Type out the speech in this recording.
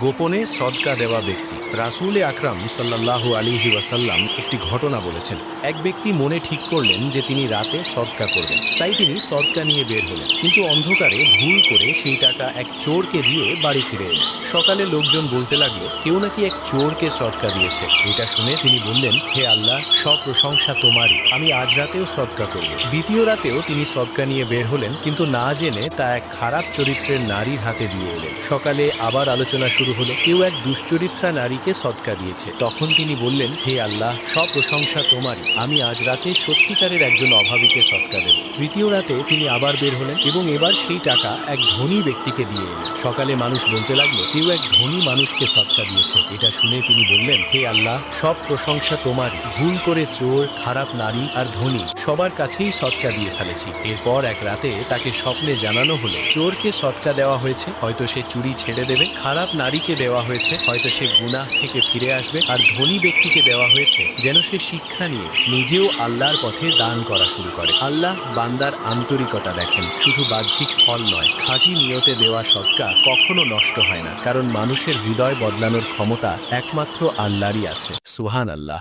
গোপনে সদকা দেওয়া ব্যক্তি। রাসূল আকরাম সাল্লাল্লাহু আলাইহি ওয়াসাল্লাম একটি ঘটনা বলেছেন। এক ব্যক্তি মনে ঠিক করলেন যে তিনি রাতে সদকা করবেন, তাই তিনি সদকা নিয়ে বের হলেন, কিন্তু অন্ধকারে ভুল করে সেই টাকা এক চোরকে দিয়ে বাড়ি ফিরে এলেন। সকালে লোকজন বলতে লাগলো, কেউ নাকি এক চোরকে সদকা দিয়েছে। এটা শুনে তিনি বললেন, হে আল্লাহ, সব প্রশংসা তোমারই, আমি আজ রাতেও সদকা করব। দ্বিতীয় রাতেও তিনি সদকা নিয়ে বের হলেন, কিন্তু না জেনে তা এক খারাপ চরিত্রের নারীর হাতে দিয়ে এলেন। সকালে আবার আলোচনা শুরু হলো, কেউ এক দুশ্চরিত্রা নারীকে সদকা দিয়েছে। তখন তিনি বললেন, হে আল্লাহ, সব প্রশংসা তোমারই, আমি আজ রাতে সত্যিকারের একজন অভাবীকে সদকা দেব। তৃতীয় রাতে তিনি আবার বের হলেন এবং এবার সেই টাকা এক ধনী ব্যক্তিকে দিয়ে এলেন। সকালে মানুষ বলতে লাগলো, কেউ এক ধনী মানুষকে সদকা দিয়েছে। এটা শুনে তিনি বললেন, হে আল্লাহ, সব প্রশংসা তোমারই, ভুল করে চোর, খারাপ নারী আর ধনী সবার কাছেই সদকা দিয়ে ফেলেছি। এরপর এক রাতে তাকে স্বপ্নে জানানো হলো, চোরকে সদকা দেওয়া হয়েছে, হয়তো সে চুরি ছেড়ে দেবে। খারাপ নারীকে দেওয়া হয়েছে, হয়তো সে গুনাহ থেকে ফিরে আসবে। আর ধনী ব্যক্তিকে দেওয়া হয়েছে যেন সে শিক্ষা নিয়ে নিজেও আল্লাহর পথে দান করা শুরু করে। আল্লাহ বান্দার আন্তরিকতা দেখেন, শুধু বাহ্যিক ফল নয়। খাঁটি নিয়তে দেওয়া সদকা কখনো নষ্ট হয় না, কারণ মানুষের হৃদয় বদলানোর ক্ষমতা একমাত্র আল্লাহরই আছে। সুবহানাল্লাহ।